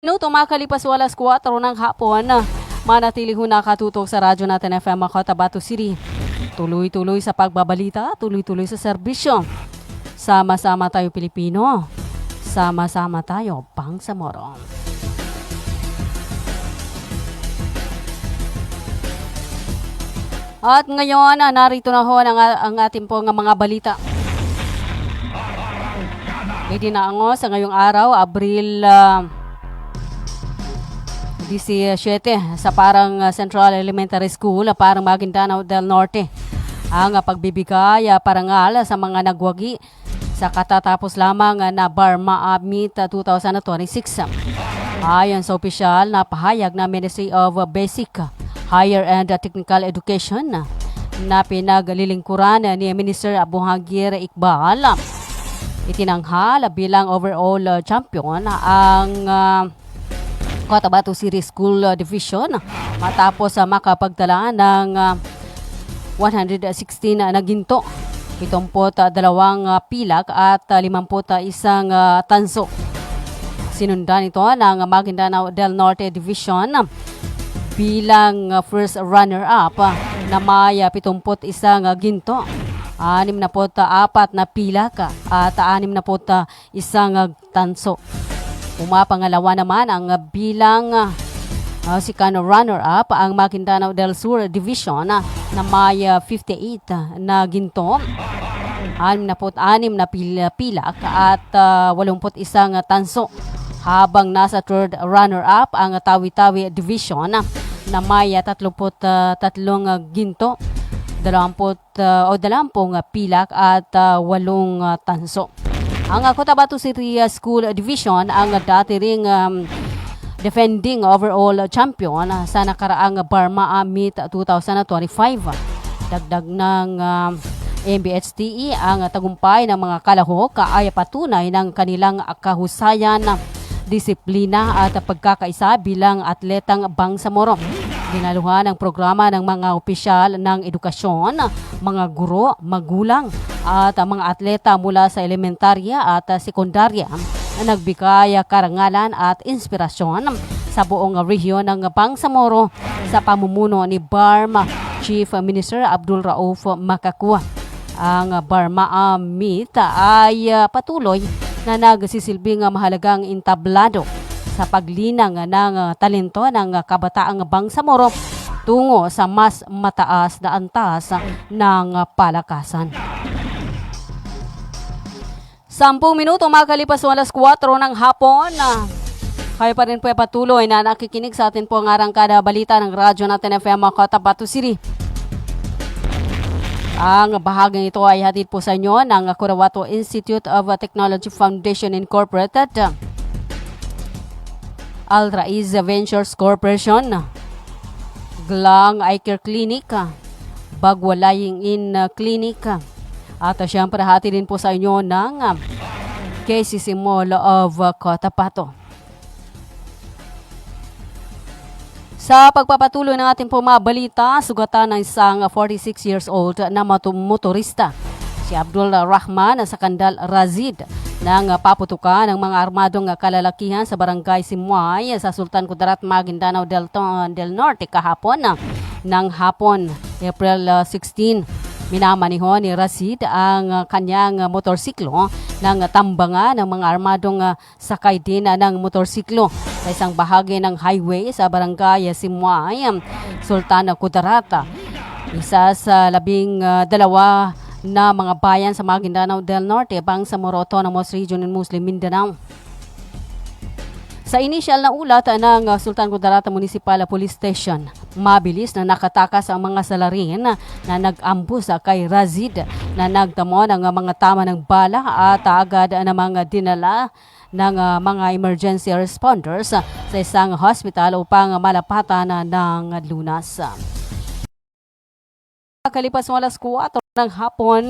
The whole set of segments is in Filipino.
Minuto makalipas walas 4 ng hapon, manatili ho nakatutok sa radyo natin FM Cotabato City. Tuloy-tuloy sa pagbabalita, tuloy-tuloy sa serbisyo. Sama-sama tayo Pilipino, sama-sama tayo Bangsamoro. At ngayon, narito na ho ang ating pong mga balita. Idinaango sa ngayong araw, Abril 17 sa parang Central Elementary School, parang Maguindanao del Norte. Ang pagbibigay parangal sa mga nagwagi sa katatapos lamang na Barma Meet 2026. Ayon sa opisyal na pahayag na Ministry of Basic, Higher and Technical Education na pinaglilingkuran ni Minister Abuhagir Iqbal, itinanghal bilang overall champion ang Cotabato City School Division matapos makapagtala ng 116 na ginto, 72 pilak at 51 tanso. Sinundan ito ng Maguindanao del Norte Division bilang first runner-up na may 71 ginto, 64 na pilak at 61 tanso. Pumapangalawa naman ang bilang second runner-up ang Maguindanao del Sur Division na may 58 na ginto, 66 na pilak at 81 tanso. Habang nasa third runner-up ang Tawi-Tawi Division na may 33 ginto, 20 pilak at 8 tanso. Ang Cotabato City School Division ang dati ring defending overall champion sa nakaraang Barma Meet 2025. Dagdag ng MBHTE, ang tagumpay ng mga kalahok ay patunay ng kanilang kahusayan, disiplina at pagkakaisa bilang atletang Bangsamoro. Dinaluhan ang programa ng mga opisyal ng edukasyon, mga guro, magulang at mga atleta mula sa elementarya at sekundarya na nagbigay karangalan at inspirasyon sa buong rehiyon ng Bangsamoro sa pamumuno ni Barma Chief Minister Abdul Rauf Makakwa. Ang Barma Meet ay patuloy na nagsisilbing mahalagang entablado sa paglinang ng talento ng kabataang Bangsamoro tungo sa mas mataas na antas ng palakasan. 10 minuto makalipas walas 4 ng hapon. Kayo pa rin po patuloy na nakikinig sa atin po ang arangkada balita ng radyo natin FM Cotabato City. Ang bahagang ito ay hatid po sa inyo ng Cotabato Institute of Technology Foundation Incorporated, Al-Raiz Ventures Corporation, Glang Eye Care Clinic, Bagwalaying In Clinic, at siyempre hatid din po sa inyo ng KCC Mall of Cotabato. Sa pagpapatuloy ng ating po mga balita, sugatan ng isang 46 years old na motorista, si Abdul Rahman sa Kandal Razid, ng paputukan ng mga armadong kalalakihan sa barangay Simuay sa Sultan Kudarat, Maguindanao del Norte kahapon ng hapon, April 16. Minamaniho ni Razid ang kanyang motorsiklo ng tambangan ng mga armadong sakay din ng motorsiklo sa isang bahagi ng highway sa barangay Simuay, Sultan Kudarat, isa sa 12 na mga bayan sa Maguindanao del Norte, Bangsamoro Autonomous Region in Muslim Mindanao. Sa inisyal na ulat ng Sultan Kudarat Municipal Police Station, mabilis na nakatakas ang mga salarin na nag-ambus kay Razid na nagtamo ng mga tama ng bala at agad na mga dinala ng mga emergency responders sa isang hospital upang malapatan ng lunas. Kalipas walas 4 ng hapon,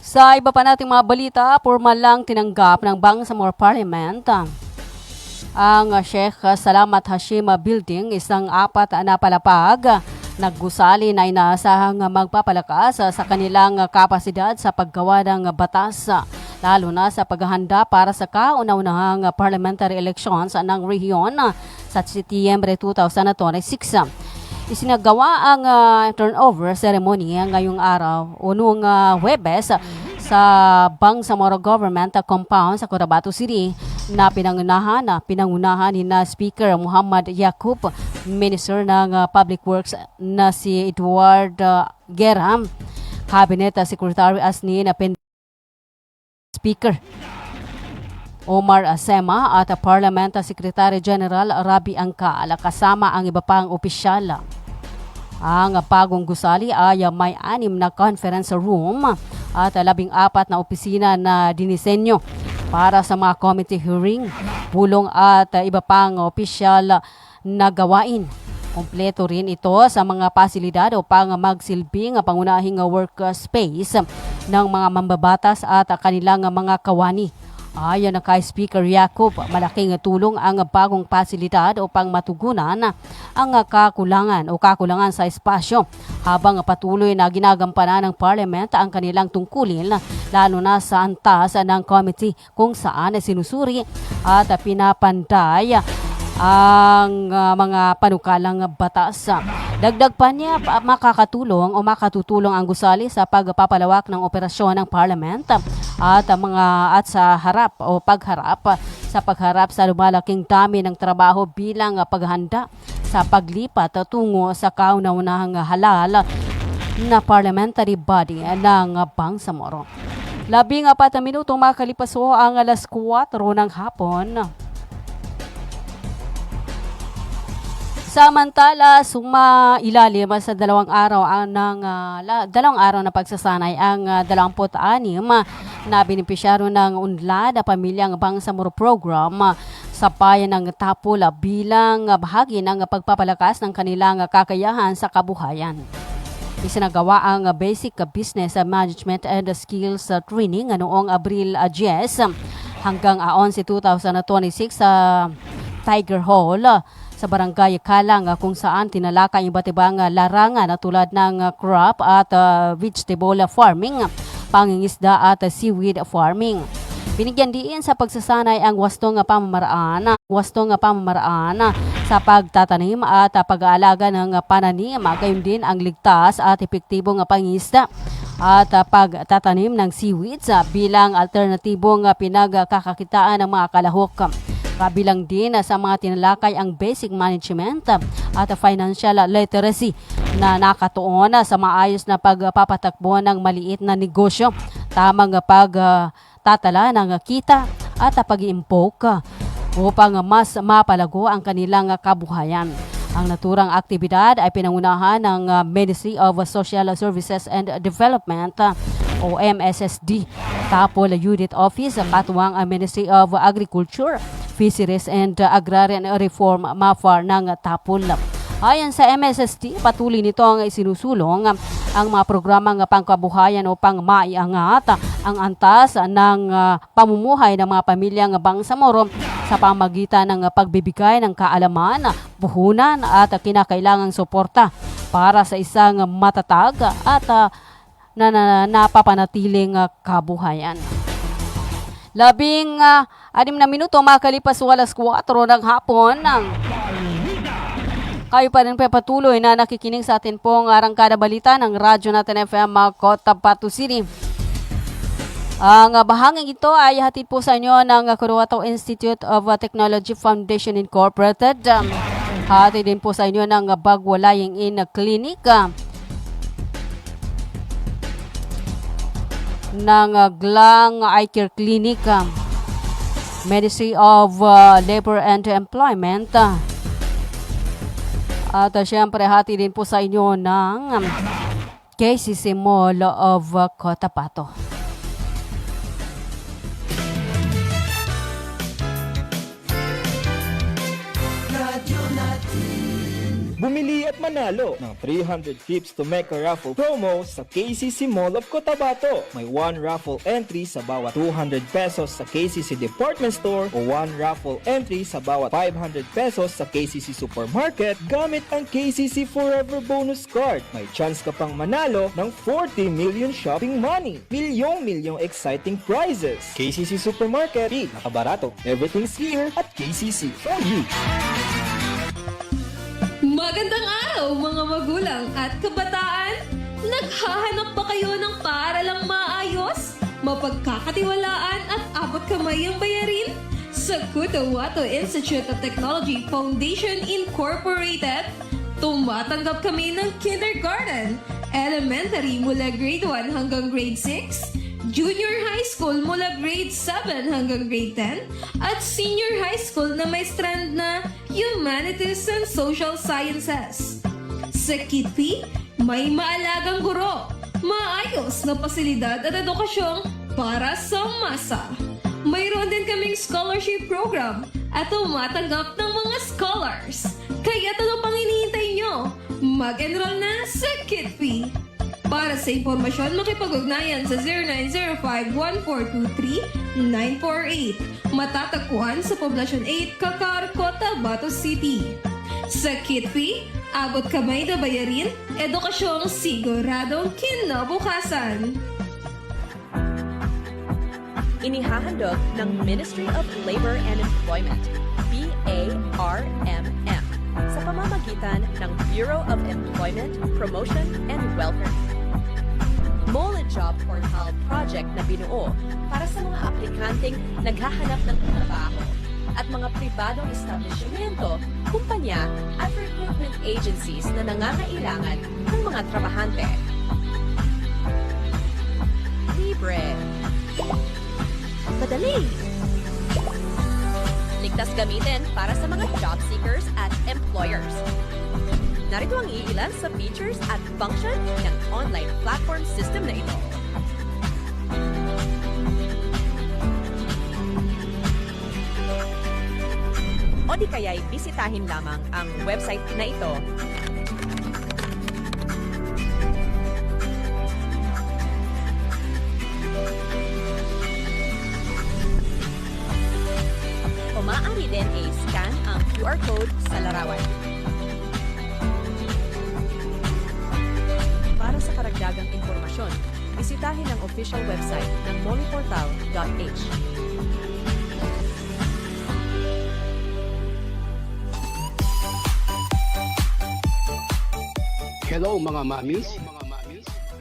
sa iba pa nating mga balita, formal lang tinanggap ng Bangsamoro Parliament ang Sheikh Salamat Hashim Building, isang 4 na palapag Naggusali na inaasahang magpapalakas sa kanilang kapasidad sa paggawa ng batas, lalo na sa paghahanda para sa kauna-unahang parliamentary elections ng rehiyon sa Setyembre 2026. Isinagawa ang turnover ceremony ngayong araw o noong Huwebes sa Bangsamoro Government Compound sa Cotabato City na pinangunahan ni Speaker Muhammad Yaqub, Minister ng Public Works na si Edward Geram, Cabinet Secretary Asnin Speaker Omar Sema at Parliament Secretary General Rabi Angkal kasama ang iba pang opisyal. Ang bagong gusali ay may 6 na conference room at 14 na opisina na dinisenyo para sa mga committee hearing, pulong at iba pang opisyal na gawain. Kompleto rin ito sa mga pasilidad upang magsilbing pangunahing workspace ng mga mambabatas at kanilang mga kawani. Ayon kay Speaker Yaqub, malaking tulong ang bagong pasilidad upang matugunan ang kakulangan sa espasyo habang patuloy na ginagampanan ng Parliament ang kanilang tungkulin, lalo na sa antas ng committee kung saan sinusuri at pinapanday ang mga panukalang batas. Dagdag pa niya, makatutulong ang gusali sa pagpapalawak ng operasyon ng Parliament at pagharap sa lumalaking dami ng trabaho bilang paghahanda sa paglipat tungo sa kauna-unahang halal na parliamentary body ng Bangsamoro. 14 na minutong makalipas ang alas 4 ng hapon. Samantala, sumailalim sa 2 araw na pagsasanay ang 26 na benepisyaro ng Unlad Pamilyang Bangsamoro Program sa bayan ng Tapul bilang bahagi ng pagpapalakas ng kanilang kakayahan sa kabuhayan. Isinagawa ang Basic Business Management and Skills Training noong Abril 10 hanggang 11, 2026 sa Tiger Hall sa Barangay Kalang, kung saan tinalakay iba't ibang larangan tulad ng crop at vegetable farming, pangingisda at seaweed farming. Binigyan diin sa pagsasanay ang wastong pamamaraan sa pagtatanim at pag-aalaga ng pananim, gayon din ang ligtas at epektibong pangingisda at pagtatanim ng seaweeds bilang alternatibong pinagkakakitaan ng mga kalahok. Kabilang din sa mga tinalakay ang basic management at financial literacy na nakatuon sa maayos na pagpapatakbo ng maliit na negosyo, tamang pagtatala ng kita at pag-iimpok upang mas mapalago ang kanilang kabuhayan. Ang naturang aktibidad ay pinangunahan ng Ministry of Social Services and Development o MSSD, Tapol Unit Office, katuwang ang Ministry of Agriculture, Fisheries and Agrarian Reform MAFAR ng Tapol. Ayon sa MSSD, patuloy nito ang isinusulong ang mga programang pangkabuhayan upang maiangat ang antas ng pamumuhay ng mga pamilyang Bangsamoro sa pamagitan ng pagbibigay ng kaalaman, puhunan at kinakailangang suporta para sa isang matatag at napapanatiling kabuhayan. 16 na minuto makalipas alas 4 ng hapon. Kayo pa rin patuloy na nakikinig sa atin pong Arangkada Balita ng Radyo Natin FM Cotabato City. Ang bahaging ito ay hatid po sa inyo ng Cotabato Institute of Technology Foundation Incorporated. Hatid din po sa inyo ng Bagwalaying In Clinic, ng Glang Eye Care Clinic, Ministry of Labor and Employment, at syempre hati din po sa inyo ng KCC Mall of Cotabato. Bumili at manalo ng 300 trips to Mecca raffle promo sa KCC Mall of Cotabato. May 1 raffle entry sa bawat 200 pesos sa KCC Department Store o 1 raffle entry sa bawat 500 pesos sa KCC Supermarket gamit ang KCC Forever Bonus Card. May chance ka pang manalo ng 40 million shopping money. Milyong exciting prizes. KCC Supermarket, nakabarato. Everything's here at KCC for you. Magandang araw mga magulang at kabataan! Naghahanap ba kayo ng paaralang maayos, mapagkakatiwalaan at abot kamay ang bayarin? Sa Cotabato Institute of Technology Foundation Incorporated, tumatanggap kami ng kindergarten, elementary mula grade 1 hanggang grade 6, junior high school mula grade 7 hanggang grade 10, at senior high school na may strand na Humanities and Social Sciences. Sa Kitpi, may maalagang guro, maayos na pasilidad at edukasyong para sa masa. Mayroon din kaming scholarship program at tumatanggap ng mga scholars. Kaya ano pang hinihintay nyo? Mag-enroll na sa Kitpi. Para sa impormasyon, makipag-ugnayan sa 0905-1423-948. Matatagpuan sa Poblacion 8, Kakar, Cotabato City. Sa Kitpi, abot kamay na bayarin, edukasyong siguradong kinabukasan. Inihahandog ng Ministry of Labor and Employment, BARMM, sa pamamagitan ng Bureau of Employment, Promotion and Welfare. Mole Job Portal project na binuo para sa mga aplikanteng naghahanap ng trabaho at mga pribadong establishmento, kumpanya at recruitment agencies na nangangailangan ng mga trabahante. Libre. Madali. Ligtas gamitin para sa mga job seekers at employers. Narito ang iilan sa features at function ng online platform system na ito. O di kaya'y bisitahin lamang ang website na ito. O maaari din i-scan ang QR code sa larawan. Para sa karagdagang impormasyon, bisitahin ang official website ng moleportal.h. Hello mga mamis!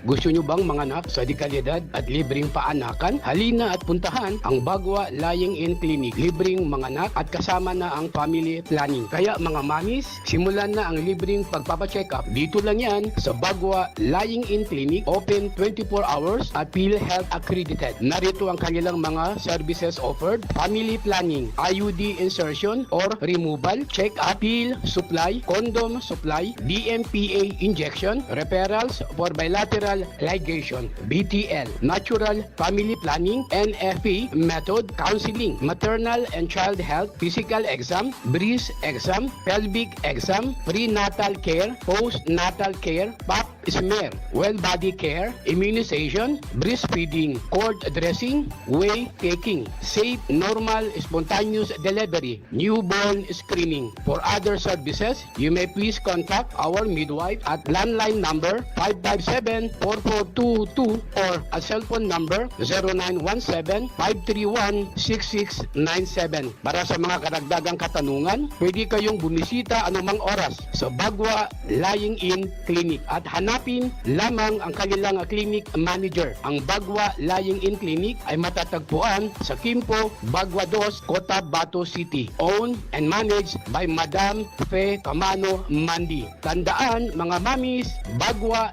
Gusto nyo bang manganak sa dekalidad at libreng paanakan? Halina at puntahan ang Bagwa Lying-in Clinic. Libreng manganak at kasama na ang family planning. Kaya mga mamis, simulan na ang libreng pagpapacheck up. Dito lang yan sa Bagwa Lying-in Clinic. Open 24 hours at PhilHealth accredited. Narito ang kanilang mga services offered. Family planning, IUD insertion or removal, check-up, pill supply, condom supply, DMPA injection, referrals for bilateral ligation, BTL, natural family planning, NFP method, counseling, maternal and child health, physical exam, breast exam, pelvic exam, prenatal care, postnatal care, pap smear, well body care, immunization, breastfeeding, cord dressing, whey taking, safe, normal, spontaneous delivery, newborn screening. For other services, you may please contact our midwife at landline number 557-4422 or a cell phone number 0917-531-6697. Para sa mga karagdagang katanungan, pwede kayong bumisita anumang oras sa Bagwa Lying-in Clinic at hanapin lamang ang kanilang clinic manager. Ang Bagwa Lying-in Clinic ay matatagpuan sa Quimpo, Bagwa 2, Cotabato City. Owned and managed by Madam Fe Camano Mandi. Tandaan mga mamis, Bagwa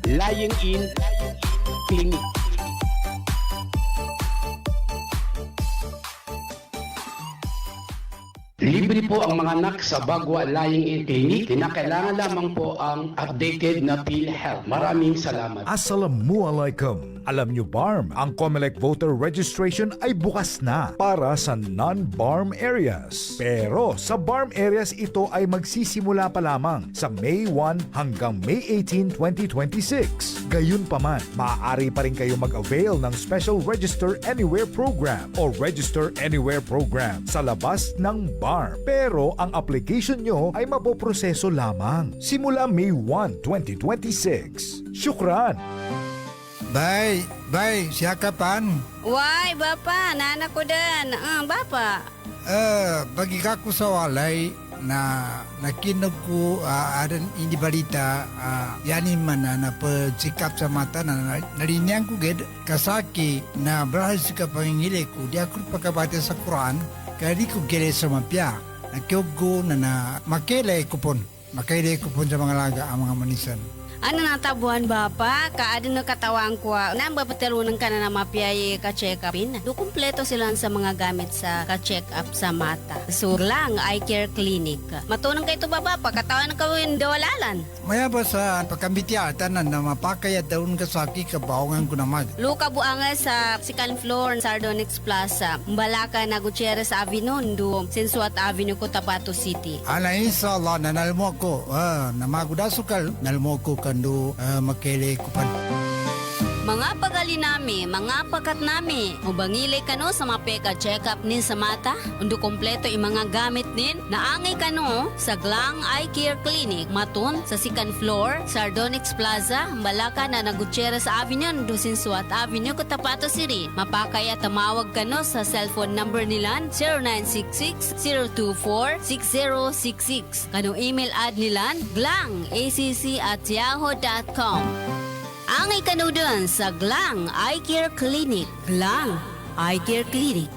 Lying-in Clinic. Libre po ang mga anak sa Bagwa Lying-in Clinic. Kinakailangan lamang po ang updated na PhilHealth. Maraming salamat. Assalamualaikum. Alam nyo BARM, ang COMELEC voter registration ay bukas na para sa non-BARM areas. Pero sa BARM areas ito ay magsisimula pa lamang sa May 1 hanggang May 18, 2026. Gayunpaman, maaari pa rin kayo mag-avail ng Special Register Anywhere Program o Register Anywhere Program sa labas ng BARM. Pero ang application nyo ay mapoproseso lamang simula May 1, 2026. Syukran! Bay, siya kapan? Why, Bapa? Nana ko din. Bapa. Bagi kako sa walay na nakinog ko adan ini balita yani mana na pagsikap sa mata na narinyang ko ged kasaki na berhal sa pangingili ko di ako pagkabati sa Quran kaya ko gele sa mapya nakyogo na makele kupon sa mga laga ang mga manisan. Ano natabuhan Bapa? Kaadin na katawang ko. Nang bapatelunan ka na mapiyay ka-check upin. Do kumpleto sila sa mga gamit sa ka-check up sa mata. So lang, eye care clinic. Matunang kayo ito Bapa, katawan na kawin dawalalan. Maya ba sa pagkambitya tanan na mapakaya daun kasaki kabaongan ko na mag. Luka buanga sa second floor Sardonyx Plaza. Mbalaka na Gutierrez Avenue, do Sensuat Avenue, Cotabato City. Ala inshallah nanalmo ko namagudasukal nalmo ko kando makele kupan. Mga pagali nami, mga pakat nami, ubangili kano sa mapeka check-up nin sa mata, undo kompleto yung mga gamit nin, naangay kano sa Glang Eye Care Clinic, matun sa second floor, Sardonyx Plaza, Malaka na Gutierrez Avenue, Dusinsuat Avenue, Cotabato City. Mapakaya tamawag kano sa cellphone number nilan, 0966-024-6066. Kano email ad nilan, glangacc@yahoo.com. Angay kanudan sa Glang Eye Care Clinic. Glang Eye Care Clinic.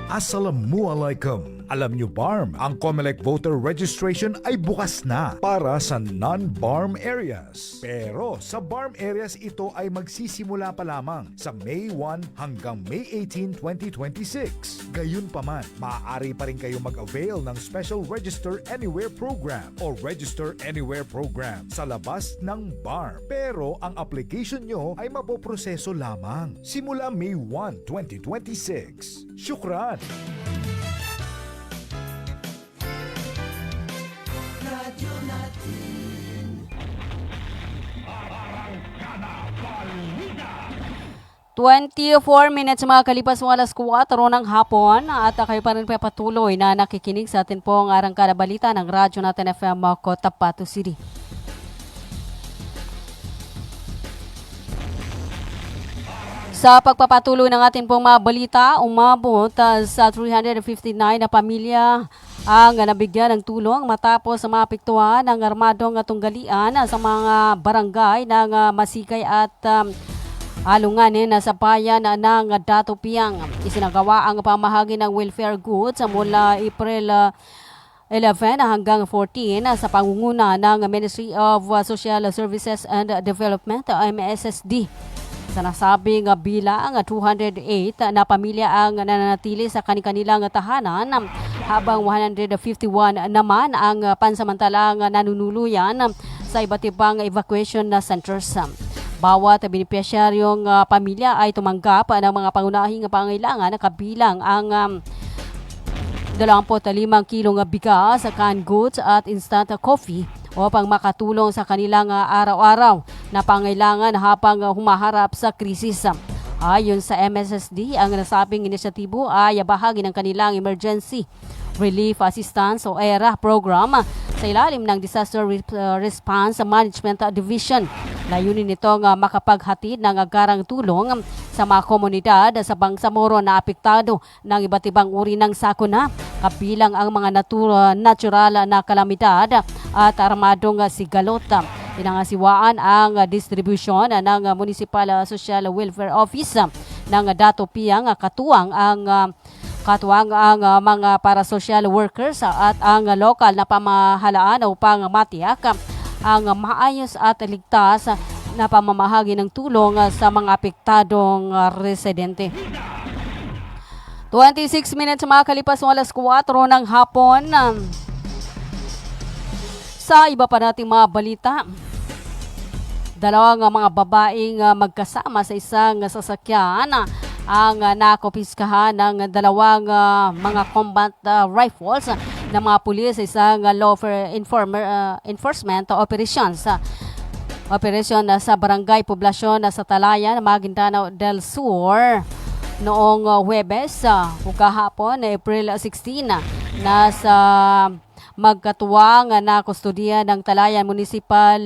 Assalamualaikum. Alam nyo BARM, ang COMELEC voter registration ay bukas na para sa non-BARM areas. Pero sa BARM areas ito ay magsisimula pa lamang sa May 1 hanggang May 18, 2026. Gayunpaman, maaari pa rin kayo mag-avail ng Special Register Anywhere Program o Register Anywhere Program sa labas ng BARM. Pero ang application nyo ay mapoproseso lamang simula May 1, 2026. Syukran! Radyo natin. 24 minutes mga kalipas ng alas 4 ng hapon at kayo pa rin patuloy na nakikinig sa atin pong arangkada balita ng Radyo Natin FM Cotabato City. Sa pagpapatuloy ng ating pong mga balita, umabot sa 359 na pamilya ang nabigyan ng tulong matapos maapektuhan ng armadong tunggalian sa mga barangay ng Masikay at alunganin sa bayan ng Datopiang. Isinagawa ang pamahagi ng welfare goods mula April 11 hanggang 14 sa pangunguna ng Ministry of Social Services and Development, MSSD. Sa nasabing bilang 208 na pamilya ang nananatili sa kanilang tahanan habang 151 naman ang pansamantalang nanunuluyan sa iba't ibang evacuation centers. Bawat benepisyaryong pamilya ay tumanggap ng mga pangunahing pangailangan kabilang ang 25 kilong bigas, canned goods at instant coffee upang makatulong sa kanilang araw-araw na pangailangan habang humaharap sa krisis. Ayon sa MSSD, ang nasabing inisyatibo ay bahagi ng kanilang Emergency Relief Assistance o ERA program sa ilalim ng Disaster Response Management Division. Layunin nitong makapaghatid ng agarang tulong sa mga komunidad sa Bangsamoro na apektado ng iba't ibang uri ng sakuna, kabilang ang mga natural na kalamidad at armadong sigalot. Pinangasiwaan ang distribusyon ng Municipal Social Welfare Office ng Datopiang katuwang ang mga para-social workers at ang lokal na pamahalaan upang matiyak ang maayos at ligtas na pamamahagi ng tulong sa mga apektadong residente. 26 minutes makakalipas ng alas 4 ng hapon. Sa iba pa nating mga balita, dalawang mga babaeng magkasama sa isang sasakyan ang nakopiskahan ng dalawang mga combat rifles ng mga pulis sa isang enforcement operations. Operasyon sa Barangay Poblasyon sa Talayan, Maguindanao del Sur noong Huwebes o kahapon, April 16, nasa magkatuwang na kustudiya ng Talayan Municipal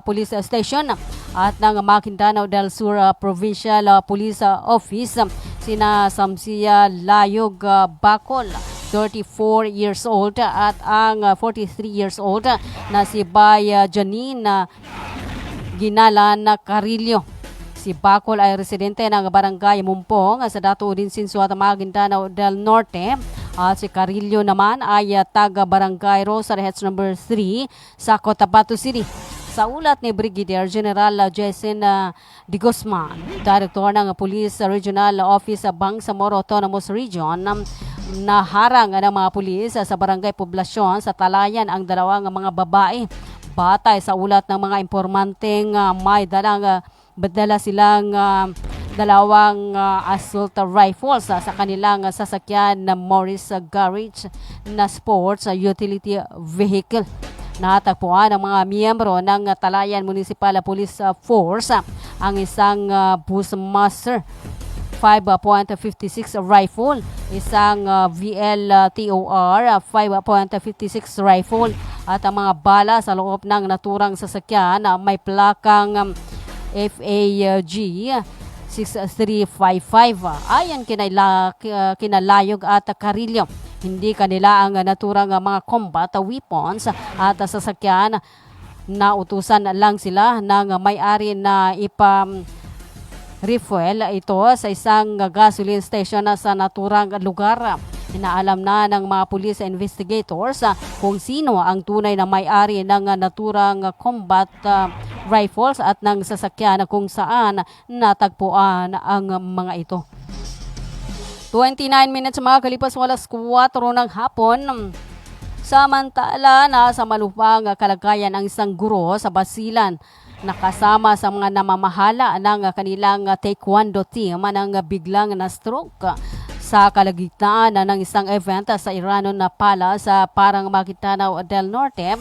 Police Station at ng Maguindanao del Sur Provincial Police Office sina Samsia Layog Bacol, 34 years old, at ang 43 years old na si Bay Janine Ginalan Carillo. Si Bacol ay residente ng Barangay Mumpong sa Dato Udinsinsuat, Maguindanao del Norte, at si Carillo naman ay taga Barangay Rosarheads number 3 sa Cotabato City. Sa ulat ni Brigadier General Jason de Guzman, Director ng Police Regional Office sa Bangsamoro Autonomous Region, naharang ng mga pulis sa Barangay Poblasyon sa Talayan ang dalawang mga babae. Batay sa ulat ng mga impormanteng may dala silang dalawang assault rifles sa kanilang sasakyan na Morris Garage na sports utility vehicle. Natagpuan ng mga miyembro ng Talayan Municipal Police Force ang isang Bushmaster 5.56 rifle, isang VLTOR 5.56 rifle, at ang mga bala sa loob ng naturang sasakyan may plakang FAG 6355. Ayon kinalayog at Carillo, hindi kanila ang naturang mga combat weapons at sasakyan. Nautusan lang sila ng may-ari na refuel ito sa isang gasoline station sa naturang lugar. Inaalam na ng mga police investigators kung sino ang tunay na may-ari ng naturang combat rifles at ng sasakyan kung saan natagpuan ang mga ito. 29 minutes makakalipas ng alas 4 ng hapon. Samantala, nasa malupang kalagayan ang isang guro sa Basilan nakasama sa mga namamahala ng kanilang taekwondo team nang biglang na-stroke sa kalagitnaan ng isang event sa Iranon na Palace sa Parang Maguindanao del Norte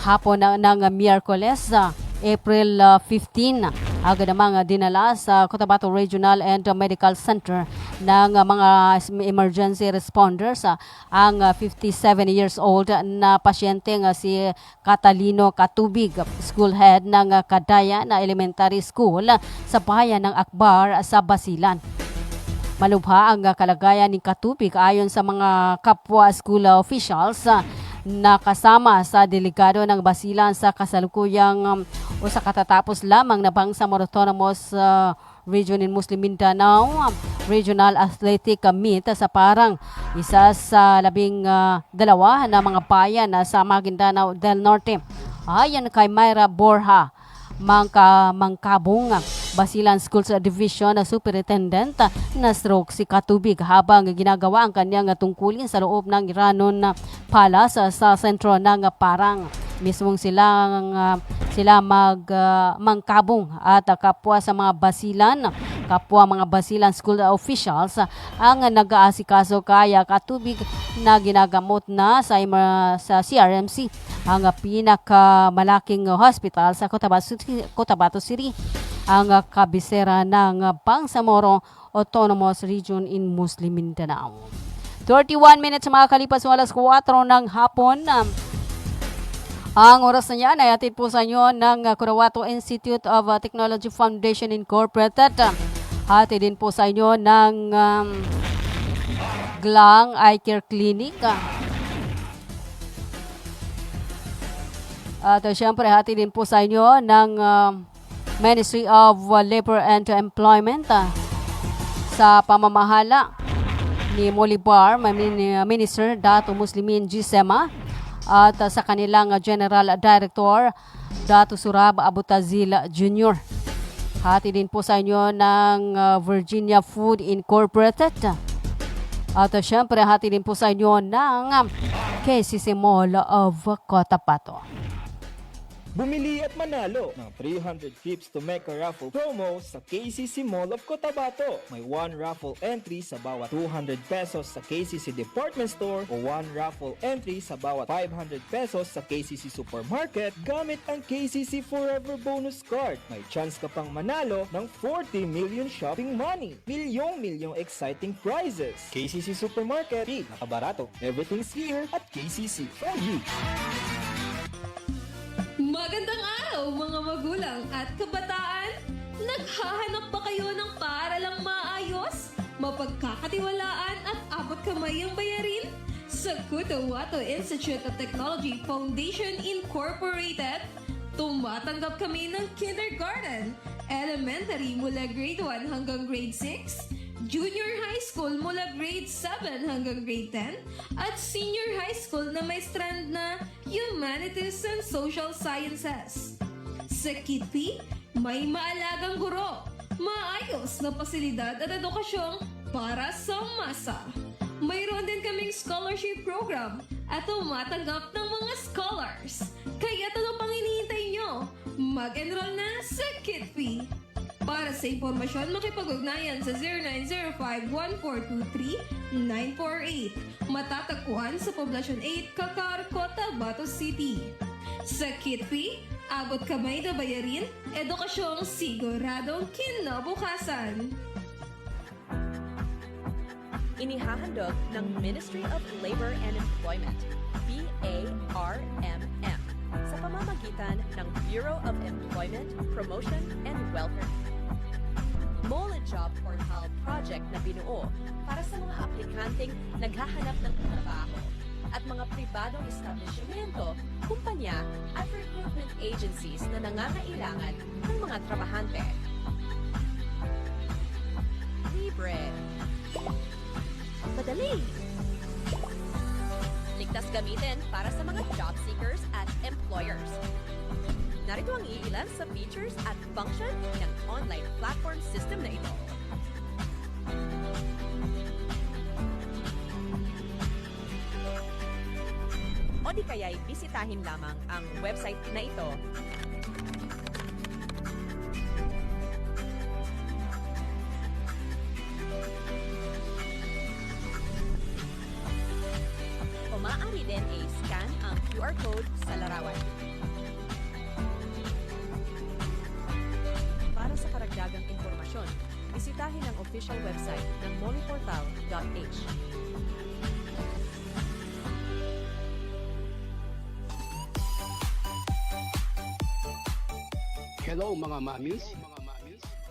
hapon ng Miyerkules, April 15. Agad namang dinala sa Cotabato Regional and Medical Center ng mga emergency responders ang 57 years old na pasyente si Catalino Catubig, school head ng Kadaya na Elementary School sa bayan ng Akbar sa Basilan. Malubha ang kalagayan ni Catubig ayon sa mga kapwa school officials na kasama sa delegado ng Basilan sa kasalukuyang o sa katatapos lamang na Bangsamoro Autonomous Region in Muslim Mindanao Regional Athletic Meet sa Parang, isa sa 12 na mga bayan sa Maguindanao del Norte. Ayon kay Myra Borja Mangkabong, Basilan Schools Division na Superintendent, na stroke si Catubig habang ginagawa ang kanyang tungkulin sa loob ng Iranon Palace sa sentro ng Parang. Mismong sila Mangkabong at kapwa sa mga Basilan school officials ang nag-aasikaso kaya Catubig na ginagamot na sa CRMC, ang pinakamalaking hospital sa Cotabato City, ang kabisera ng Bangsamoro Autonomous Region in Muslim Mindanao. 31 minutes makakalipas ng alas 4 ng hapon. Ang oras na yan ay atid po sa inyo ng Cotabato Institute of Technology Foundation Incorporated. Hatid din po sa inyo ng Glang Eye Care Clinic. At syempre hatid din po sa inyo ng Ministry of Labor and Employment sa pamamahala ni Molibar, Minister Dato Muslimin Gisema, at sa kanilang General Director Dato Surab Abutazil Jr. Hati din po sa inyo ng Virginia Food Incorporated. At syempre, hati din po sa inyo ng KCC Mall of Cotabato. Bumili at manalo ng 300 trips to make a raffle promo sa KCC Mall of Cotabato. May 1 raffle entry sa bawat 200 pesos sa KCC Department Store o 1 raffle entry sa bawat 500 pesos sa KCC Supermarket gamit ang KCC Forever Bonus Card. May chance ka pang manalo ng 40 million shopping money. Milyong exciting prizes. KCC Supermarket, nakabarato. Everything's here at KCC for you. Magandang araw mga magulang at kabataan! Naghahanap ba kayo ng paaralang maayos, mapagkakatiwalaan at abot kamay ang bayarin? Sa Cotabato Institute of Technology Foundation Incorporated, tumatanggap kami ng kindergarten, elementary mula grade 1 hanggang grade 6, junior high school mula grade 7 hanggang grade 10, at senior high school na may strand na Humanities and Social Sciences. Sa Kitpi, may maalagang guro, maayos na pasilidad at edukasyong para sa masa. Mayroon din kaming scholarship program at tumatanggap ng mga scholars. Kaya ano pang hinihintay nyo? Mag-enroll na sa Kitpi. Para sa impormasyon, makipag-ugnayan sa 0905-1423-948. Matatagpuan sa Poblacion 8, Cacar, Cotabato City. Sa Kitpi, abot kamay na bayarin, edukasyong siguradong kinabukasan. Inihahandog ng Ministry of Labor and Employment, BARMM, sa pamamagitan ng Bureau of Employment, Promotion and Welfare. Mole Job Portal project na binuo para sa mga aplikanteng naghahanap ng trabaho at mga pribadong establishmento, kumpanya at recruitment agencies na nangangailangan ng mga trabahante. Libre. Madali. Ligtas gamitin para sa mga job seekers at employers. Narito ang iilan sa features at function ng online platform system na ito. O di kaya'y bisitahin lamang ang website na ito. O maaari din i-scan ang QR code sa larawan. Para sa karagdagang impormasyon, bisitahin ang official website ng moleportal.h. Hello mga mamis.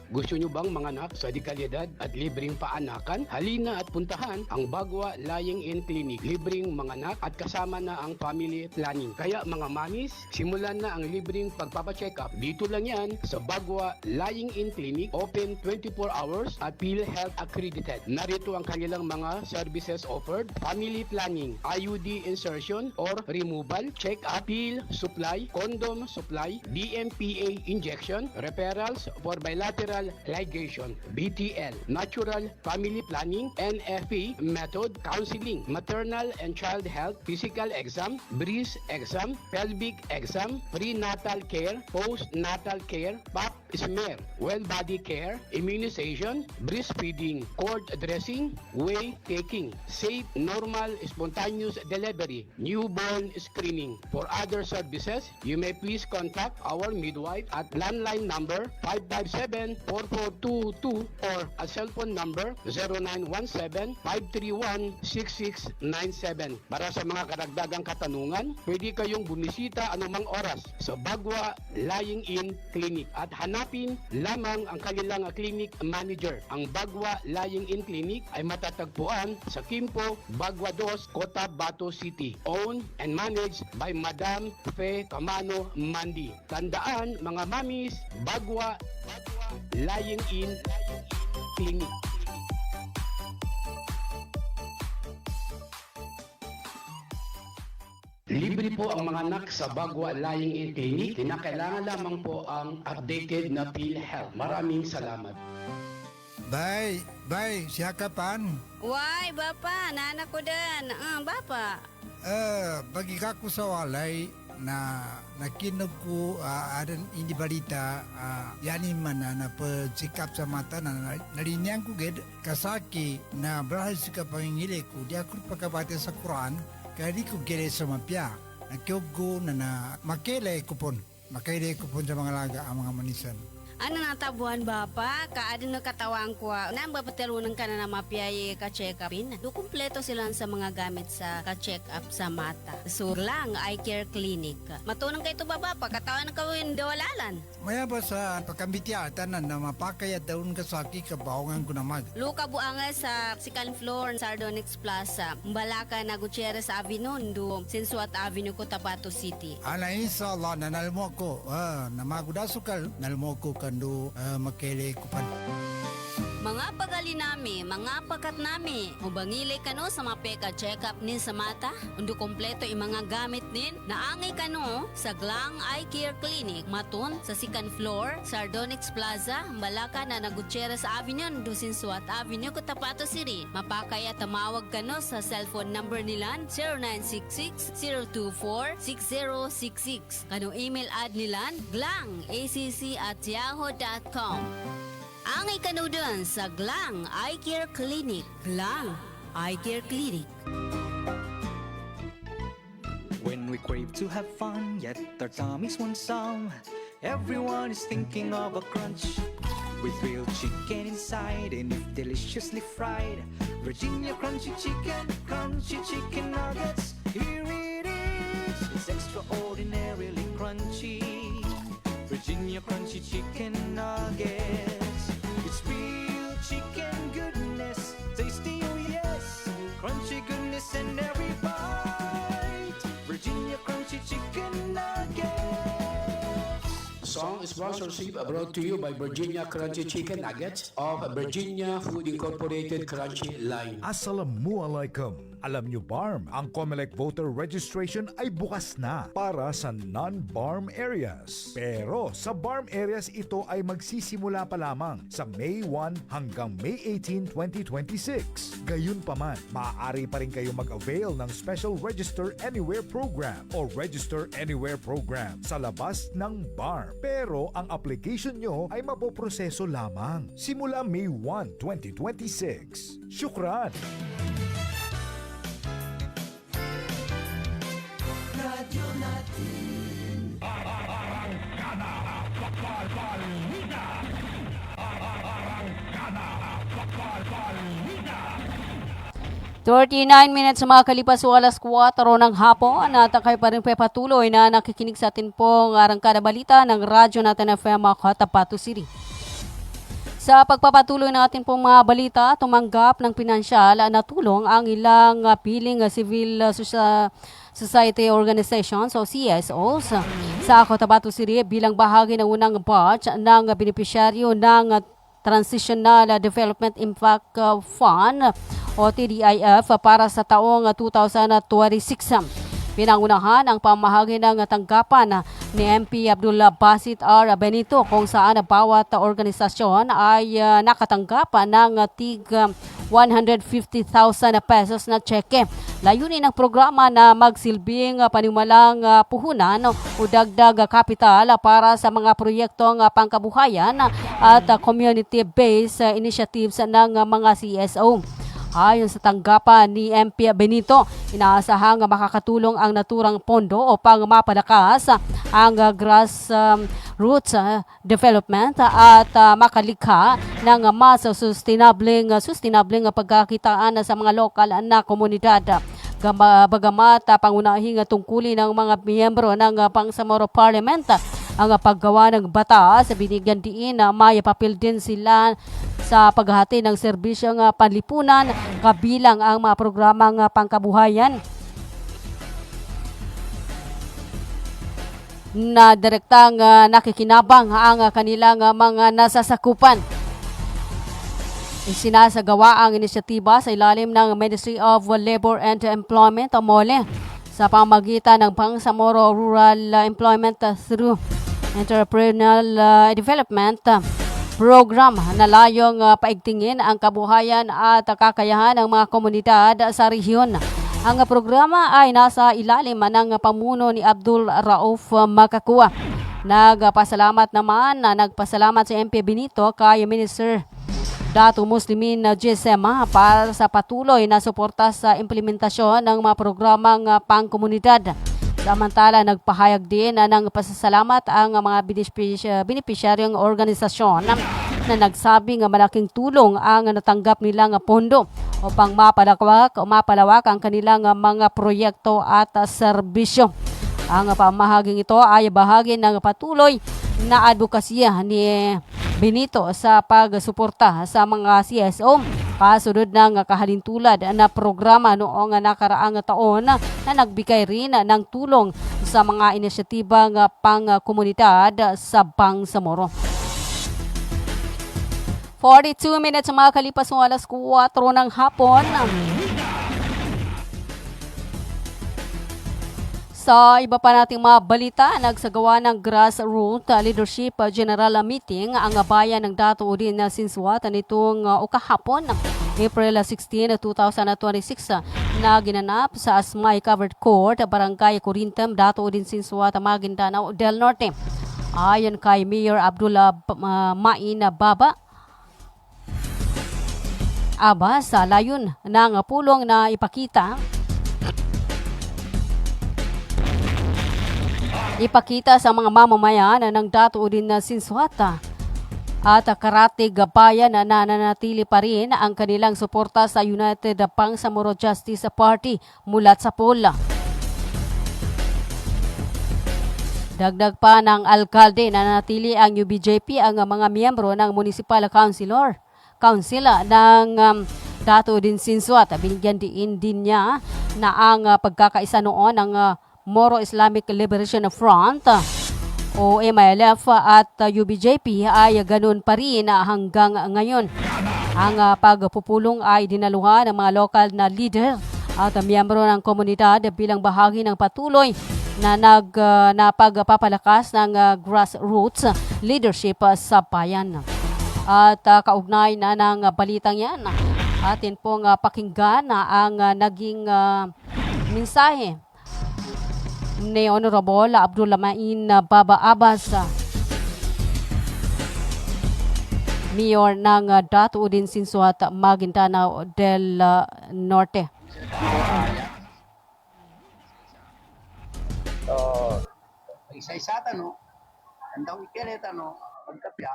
Gusto nyo bang manganak sa dekalidad at libreng paanakan? Halina at puntahan ang Bagwa Lying-in Clinic. Libreng manganak at kasama na ang family planning. Kaya mga mamis, simulan na ang libreng pagpapacheck-up. Dito lang yan sa Bagwa Lying-in Clinic. Open 24 hours at PhilHealth accredited. Narito ang kanilang mga services offered. Family planning, IUD insertion or removal, check-up, pill supply, condom supply, DMPA injection, referrals for bilateral ligation, BTL, natural family planning, NFP method, counseling, maternal and child health, physical exam, breast exam, pelvic exam, prenatal care, postnatal care, pap smear, well body care, immunization, breastfeeding, cord dressing, whey taking, safe, normal, spontaneous delivery, newborn screening. For other services, you may please contact our midwife at landline number 557-4422 or a cellphone number 0917-531-6697. Para sa mga karagdagang katanungan, pwede kayong bumisita anumang oras sa Bagwa Lying-in Clinic at hanapin lamang ang kanilang clinic manager. Ang Bagwa Lying-in Clinic ay matatagpuan sa Kimpo, Bagwa 2, Cotabato City. Owned and managed by Madam Fe Camano Mandi. Tandaan mga mamis, Bagwa Lying-in Clinic. Libre po ang mga anak sa Bagwa Lying-in Clinic. Kinakailangan lamang po ang updated na PhilHealth. Maraming salamat. Bay, siya kapan? Why, Bapa? Nana ko din. Bapa. Bagi aku sa walay na nakinog ko adan hindi balita yani mana na pagsikap sa mata na narinyang ko ged kasaki na berhasil ka pangingili ko di ako pagkabati sa Quran kaya di ko gere sa mapya nakiugo na makele kupon sa mga laga ang mga manisan. Ano natabuhan Bapa? Kaado na katawang ko. Nang bapaterunan ka na mapiyay ka-check upin. Do kumpleto sila sa mga gamit sa ka-check up sa mata. Sur lang, eye care clinic. Matunang kayo ito Bapa, katawan na kawin dawalalan. Maya ba sa pagkambitya tanan na mapakaya daun kasaki kabaongan ko na mag. Luka buanga sa second floor Sardonyx Plaza. Mbalaka na Gutierrez Avenue, do Sinsuat Avenue, Cotabato City. Ana inshallah nanalmo ko na magudasukal nalmo ko kando makele kupan. Mga pagali nami, mga pakat nami, ubangilay kano sa mapeka check-up nin sa mata, undo kompleto yung mga gamit nin, naangay kano sa Glang Eye Care Clinic, matun sa second floor, Sardonyx Plaza, Malaka na Gutierrez Avenue, Dusinsuat Avenue, Cotabato City. Mapakaya tamawag kano sa cellphone number nila 0966-024-6066. Kano email ad nila, glangacc@yahoo.com. Angay kanudan sa Glang Eye Care Clinic. Glang Eye Care Clinic. When we crave to have fun, yet our tummies want some, everyone is thinking of a crunch. With grilled chicken inside and if deliciously fried, Virginia crunchy chicken nuggets. Here it is, it's extraordinarily crunchy. Virginia crunchy chicken nuggets. It's real chicken goodness, tasty, oh yes, crunchy goodness in every bite. Virginia crunchy chicken nuggets. Song sponsorship brought to you by Virginia Crunchy Chicken Nuggets of Virginia Food Incorporated Crunchy Line. Assalamualaikum. Alam nyo BARM, ang COMELEC voter registration ay bukas na para sa non-BARM areas. Pero sa BARM areas ito ay magsisimula pa lamang sa May 1 hanggang May 18, 2026. Gayunpaman, maaari pa rin kayo mag-avail ng Special Register Anywhere Program o Register Anywhere Program sa labas ng BARM. Pero ang application nyo ay mapoproseso lamang simula May 1, 2026. Syukran! Radyo natin. 39 minutes mga kalipas o alas 4 ng hapon at kayo pa rin patuloy na nakikinig sa atin pong arangkada balita ng Radyo Natin FM Cotabato City. Sa pagpapatuloy ng ating pong mga balita, tumanggap ng pinansyal na tulong ang ilang piling civil society organizations o CSOs sa Cotabato City bilang bahagi ng unang batch ng benepisyaryo ng Transitional Development Impact Fund o TDIF para sa taong 2026. Pinangunahan ang pamahagi ng tanggapan ni MP Abdul Basit R. Benito kung saan bawat organisasyon ay nakatanggap ng tig 150,000 pesos na tseke. Layunin ng programa na magsilbing paniwalang puhunan o dagdag kapital para sa mga proyektong pangkabuhayan at community-based initiatives ng mga CSO. Ayon sa tanggapan ni MP Benito, inaasahang makakatulong ang naturang pondo upang mapalakas ang grassroots development at makalikha ng mas sustainable pagkakitaan sa mga lokal na komunidad. Bagamat pangunahing tungkulin ng mga miyembro ng Bangsamoro Parliament ang paggawa ng batas, binigyan diin na may papel din sila sa paghahati ng serbisyong panlipunan kabilang ang mga programang pangkabuhayan na direktang nakikinabang ang kanilang mga nasasakupan. Isinasagawa ang inisyatiba sa ilalim ng Ministry of Labor and Employment o MOLE sa pamagitan ng Bangsamoro Rural Employment through Entrepreneurial Development Program na layong paigtingin ang kabuhayan at kakayahan ng mga komunidad sa rehiyon. Ang programa ay nasa ilalim ng pamuno ni Abdul Rauf Makakua. Nagpasalamat si MP Benito kay Minister Dato Muslimin Jesema para sa patuloy na suporta sa implementasyon ng mga programang pangkomunidad. Samantala, nagpahayag din ng pasasalamat ang mga benepisyaryong organisasyon na nagsabing malaking tulong ang natanggap nilang pondo upang mapalawak ang kanilang mga proyekto at serbisyo. Ang pamahaging ito ay bahagi ng patuloy na advokasya ni Benito sa pagsuporta sa mga CSO kasunod ng kahalintulad na programa noong nakaraang taon na nagbigay rin ng tulong sa mga inisyatibang pang-komunidad sa Bangsamoro. 42 minutes makakalipas ng alas 4 ng hapon. Sa iba pa nating mga balita, nagsagawa ng Grassroots Leadership General Meeting ang bayan ng Dato Udin Sinsuat nitong kahapon, April 16, 2026 na ginanap sa Asmay Covered Court, Barangay Corintham, Dato Udin Sinsuat, Maguindanao del Norte. Ayon kay Mayor Abdullah Main Baba, sa layon ng pulong na ipakita sa mga mamamayan ng Dato Udin Sinsuat at karatig bayan na nananatili pa rin ang kanilang suporta sa United Bangsamoro Justice Party mula sa Pola. Dagdag pa ng alkalde na nanatili ang UBJP ang mga miyembro ng Municipal Council ng Dato Udin Sinsuat. Binigyan din niya na ang pagkakaisa noon ng Moro Islamic Liberation Front o MILF at UBJP ay ganun pa rin hanggang ngayon. Ang pagpupulong ay dinaluhan ng mga lokal na leader at miyembro ng komunidad bilang bahagi ng patuloy na pagpapalakas ng grassroots leadership sa bayan. At kaugnay na ng balitang yan, atin pong pakinggan ang naging mensahe ni Honorable Abdullah Main Baba Abbas, Mayor ng Dato Udin Sinsuat, Maguindanao del Norte. So, isa-isa tanong, andang ikereta no, pagkapya,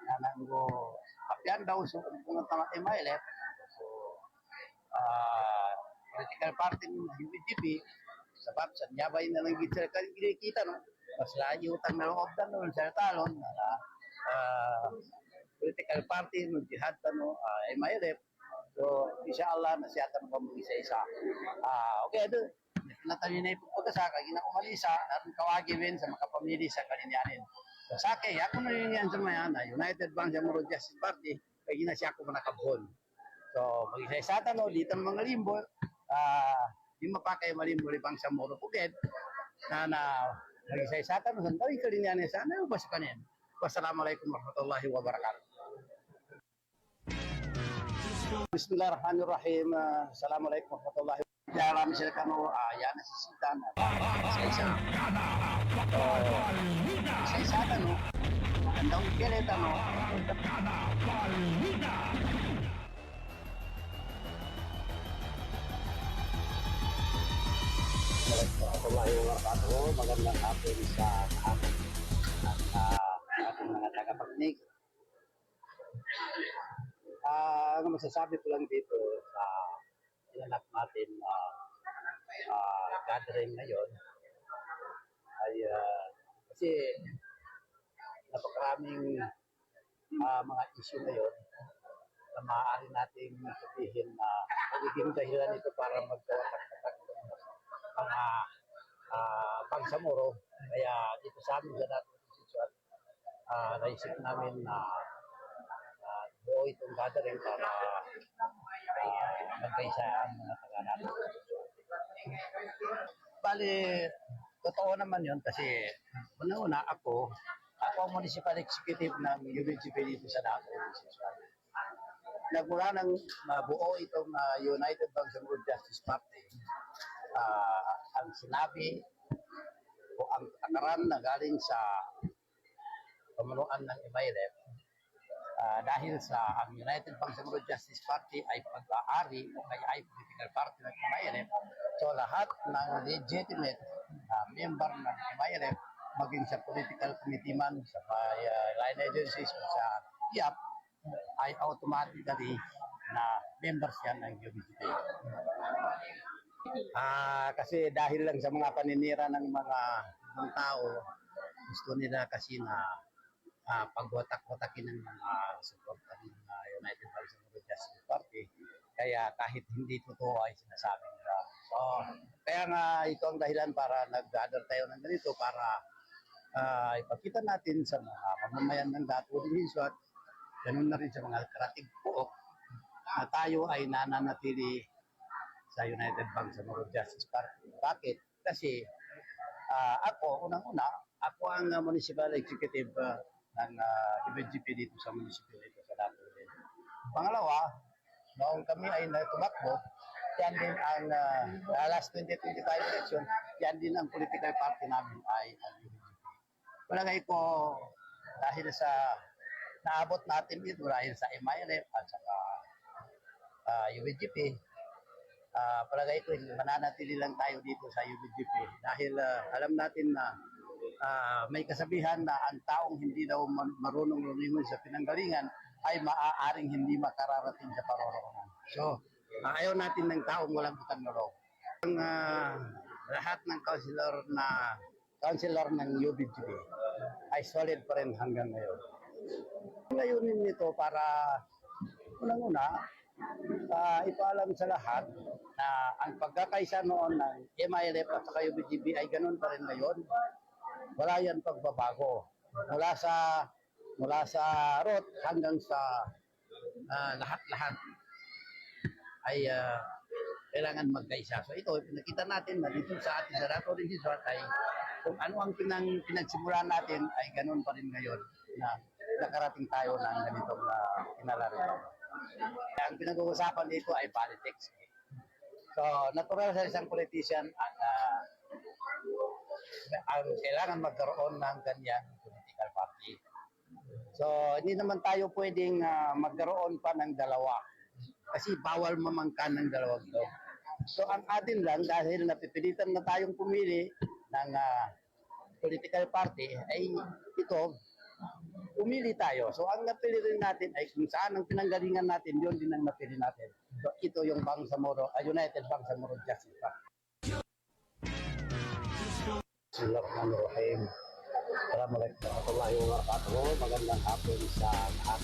nanan ko, kapyan daw, so kung ang tamat MILF, so, political party ng UBGP, sabab sa nyabay na lang kita no, mas lagi utang na loob na no, sa talon, political party ng jihad no, MILF, so, inshallah, nasiyatan ko mag-isa-isa. Okay, ito, natanyo na ipagpagkasaka, ginaumalisa, natin kawagin sa makapamili sa kalinyanin. So, sa akin, ako na yun yan sa mayan, United Bangsamoro Justice Party, kaya ginasya ko manakabon. So, mag-isa-isa tanong, dito ng mga limbo, di mapakay malimbo ni Bangsamoro Puged, na mag-isa-isa tanong, saan yung kalinyanin sa ano yung basa kanin. Wassalamualaikum warahmatullahi wabarakatuh. Bismillahirrahmanirrahim. Assalamualaikum warahmatullahi wabarakatuh. Marami sila kano, yan nasisitan. Isa-isa. Isa-isa tanong. Andang ikilit tanong. Warahmatullahi wabarakatuh. Magandang hapon sa ating mga tagapagnig. Ang masasabi ko lang dito sa inanap natin gathering ngayon ay kasi napakaraming mga issue ngayon na maaari nating sabihin na magiging dahilan ito para magkawatak ng mga Bangsamoro. Kaya dito sa amin sa natin naisip namin na buo itong gathering para magkaisa ang mga taga natin. Bali, totoo naman yun kasi una-una ako ang municipal executive ng UBGP dito sa Davao. Nagmula ng mabuo itong United Bangsamoro Justice Party, ang sinabi o ang takaran na galing sa pamunuan ng MILF, dahil sa ang United Bangsamoro Justice Party ay pag-aari o kaya ay political party ng MILF, so lahat ng legitimate member ng MILF, maging sa political committee man, sa line agencies, sa IAP, ay automatically na members yan ng UBGP. Kasi dahil lang sa mga paninira ng mga tao, gusto nila kasi na pagwatak-watakin ng mga supporter ng United Bangsamoro Justice Party. Kaya kahit hindi totoo ay sinasabi nila. So, kaya nga ito ang dahilan para nag-gather tayo ng ganito para ipakita natin sa mga mamamayan ng Dato Division, ganun na rin sa mga karatig po, na tayo ay nananatili sa United Bangsamoro Justice Party. Bakit? Kasi ako, unang-una, ako ang municipal executive ng UBGP dito sa munisipyo dito sa Dato. Pangalawa, noong kami ay tumakbo, yan din ang last 2025 election, yan din ang political party namin ay ang UBGP. Palagay ko, dahil sa naabot natin ito, dahil sa MILF at saka UBGP, palagay ko, mananatili lang tayo dito sa UBGP dahil alam natin na may kasabihan na ang taong hindi daw marunong lumingon sa pinanggalingan ay maaaring hindi makararating sa paroroonan. So, ayaw natin ng taong walang utang na loob. Ang lahat ng councilor ng UBGP ay solid pa rin hanggang ngayon. Ngayunin nito para unang-una, ipaalam sa lahat na ang pagkakaisa noon ng MILF at saka UBGP ay ganun pa rin ngayon. Wala yan pagbabago. Mula sa root hanggang sa lahat-lahat ay kailangan magkaisa. So ito, nakita natin na dito sa ating Dato Division ay kung ano ang pinagsimulan natin ay ganun pa rin ngayon na nakarating tayo ng ganitong kinalaran. Ang pinag-uusapan dito ay politics. So, natural sa isang politician at ang kailangan magkaroon ng ganyan political party. So, hindi naman tayo pwedeng magkaroon pa ng dalawa. Kasi bawal mamangkan ng dalawang ito. So, ang atin lang, dahil napipilitan na tayong pumili ng political party, ay ito, pumili tayo. So, ang napili rin natin ay kung saan ang pinanggalingan natin, yun din ang napili natin. So, ito yung United Bangsamoro Justice Party. Bismillahirrahmanirrahim. Assalamualaikum warahmatullahi wabarakatuh. Magandang hapon sa lahat.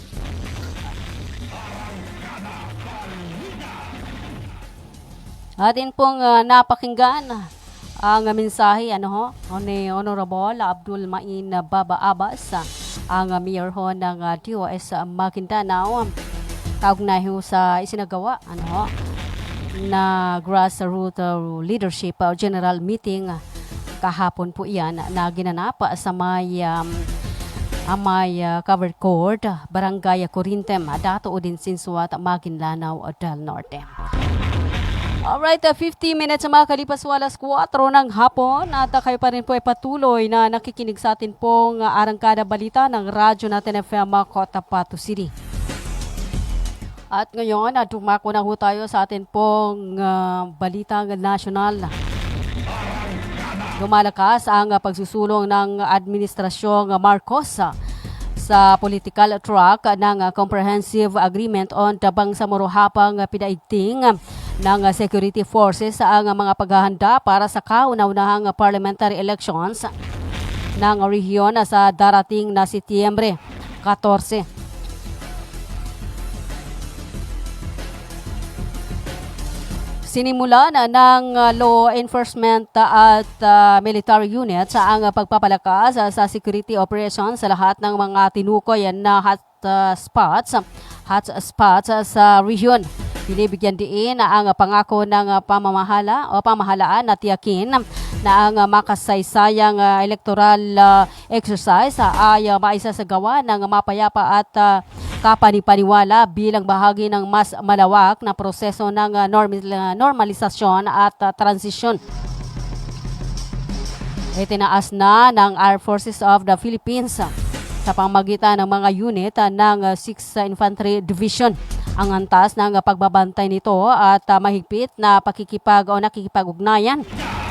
Atin pong napakinggan ang mensahe ni Honorable Abdul Main Baba Abbas, ang mayor ho ng DOS Maguindanao, kaugnay ho sa isinagawa na grassroots leadership general meeting kahapon po iyan na ginanap sa may covered court, Barangay Corintem, Dato Odinsinsuat, Maguindanao del Norte. Alright, 50 minutes sa mga kalipas walas 4 ng hapon at kayo pa rin po ay patuloy na nakikinig sa atin pong arangkada balita ng radyo natin FM Cotabato City. At ngayon, dumako na ho tayo sa atin pong balitang nasyonal. Lumalakas ang pagsusulong ng Administrasyong Marcos sa political track ng Comprehensive Agreement on the Bangsamoro habang pinaigting ng security forces ang mga paghahanda para sa kauna-unahang parliamentary elections ng rehiyon sa darating na Setyembre 14. Sinimulan ng law enforcement at military units ang pagpapalakas sa security operations sa lahat ng mga tinukoy na hotspots sa rehiyon. Binibigyan diin ang pangako ng pamahalaan na tiyakin na ang makasaysayang electoral exercise ay maisasagawa ng mapayapa at kapanipaniwala bilang bahagi ng mas malawak na proseso ng normalisasyon at transisyon. Itinaas na ng Armed Forces of the Philippines sa pamamagitan ng mga unit ng 6th Infantry Division ang antas ng pagbabantay nito at mahigpit na nakikipag-ugnayan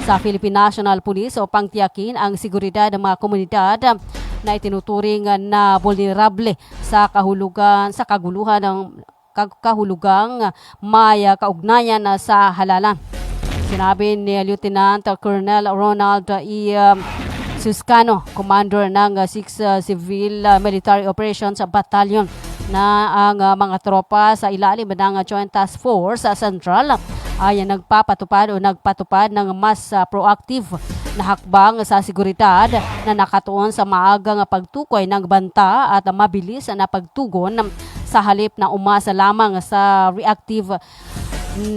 sa Philippine National Police upang tiyakin ang seguridad ng mga komunidad na itinuturing na vulnerable sa kahulugang may kaugnayan sa halalan. Sinabi ni Lieutenant Colonel Ronald E. Suscano, Commander ng 6th Civil Military Operations Battalion, na ang mga tropa sa ilalim ng Joint Task Force Central ay nagpatupad ng mas proactive na hakbang sa seguridad na nakatuon sa maagang pagtukoy ng banta at mabilis na pagtugon sa halip na umasa lamang sa reactive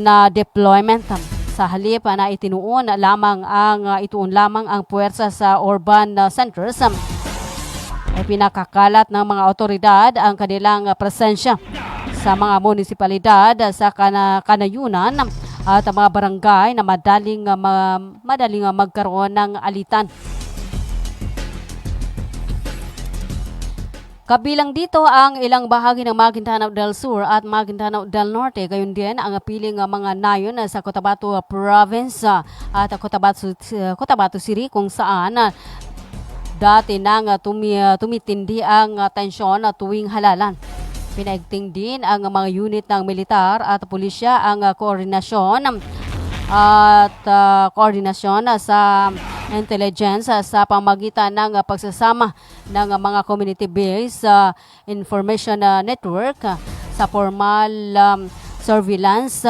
na deployment. Sa halip na ituon lamang ang puwersa sa urban centers, ay pinakakalat ng mga otoridad ang kanilang presensya sa mga munisipalidad sa kanayunan at mga barangay na madaling magkaroon ng alitan. Kabilang dito ang ilang bahagi ng Maguindanao del Sur at Maguindanao del Norte, gayon din ang piling mga nayon sa Cotabato Province at Cotabato City kung saan dati nang tumitindi ang tensyon tuwing halalan. Pinaigting din ang mga unit ng militar at pulisya ang koordinasyon sa intelligence sa pamagitan ng pagsasama ng mga community-based information network sa formal surveillance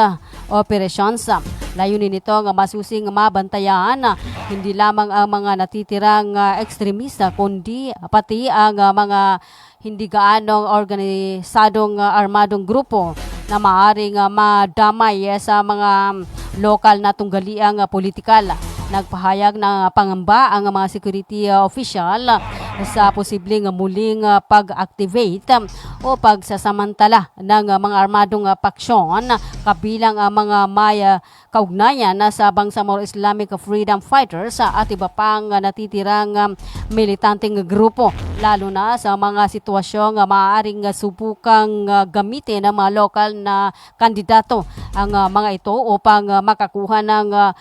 operations. Layunin nito ng masusing mabantayan hindi lamang ang mga natitirang ekstremista kundi pati ang mga hindi gaanong organisadong armadong grupo na maaring madamay sa mga lokal na tunggaliang politikal. Nagpahayag ng pangamba ang mga security official sa posibleng muling pag-activate o pagsasamantala ng mga armadong paksyon kabilang ang mga may kaugnayan sa Bangsamoro Islamic Freedom Fighters at iba pang natitirang militanteng grupo, lalo na sa mga sitwasyong maaaring subukang gamitin ng mga lokal na kandidato ang mga ito upang makakuha ng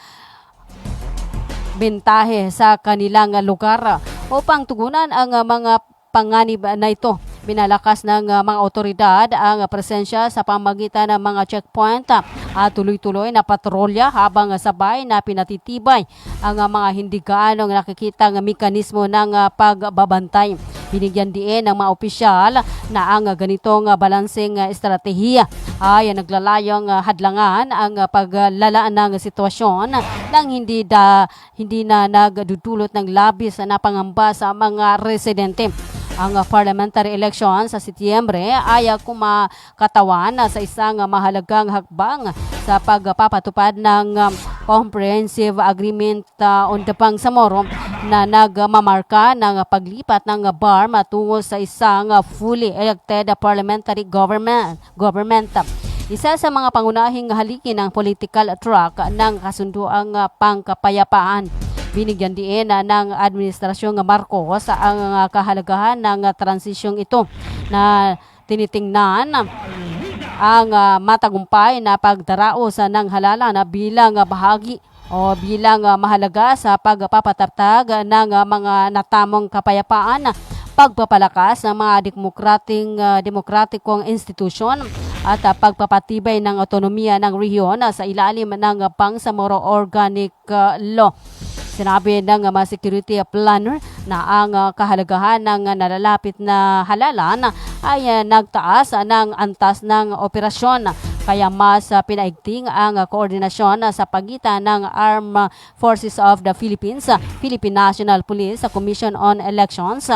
bentahe sa kanilang lugar. Upang tugunan ang mga panganib na ito, binalakas ng mga otoridad ang presensya sa pamagitan ng mga checkpoint at tuloy-tuloy na patrolya habang sabay na pinatitibay ang mga hindi gaanong nakikitang mekanismo ng pagbabantay. Binigyan din ng mga opisyal na ang ganitong balanseng estratehiya ay naglalayong hadlangan ang paglalaan ng sitwasyon nang hindi na nagdudulot ng labis na pangamba sa mga residente. Ang parliamentary election sa Setyembre ay kumakatawan sa isang mahalagang hakbang sa pagpapatupad ng Comprehensive Agreement on the Bangsamoro na nagmamarka ng paglipat ng BARM tungo sa isang fully elected parliamentary government. Isa sa mga pangunahing haligi ng political track ng kasunduang pangkapayapaan. Binigyan din ng Administrasyong Marcos ang kahalagahan ng transisyong ito na tinitingnan ang matagumpay na pagdaraos ng halalan bilang bahagi o bilang mahalaga sa pagpapatatag ng mga natamong kapayapaan, pagpapalakas ng mga demokratikong institusyon at pagpapatibay ng otonomiya ng rehiyon sa ilalim ng Bangsamoro Organic Law. Sinabi ng mga security planner na ang kahalagahan ng nalalapit na halalan ay nagtaas ng antas ng operasyon. Kaya mas pinaigting ang koordinasyon sa pagitan ng Armed Forces of the Philippines, Philippine National Police, Commission on Elections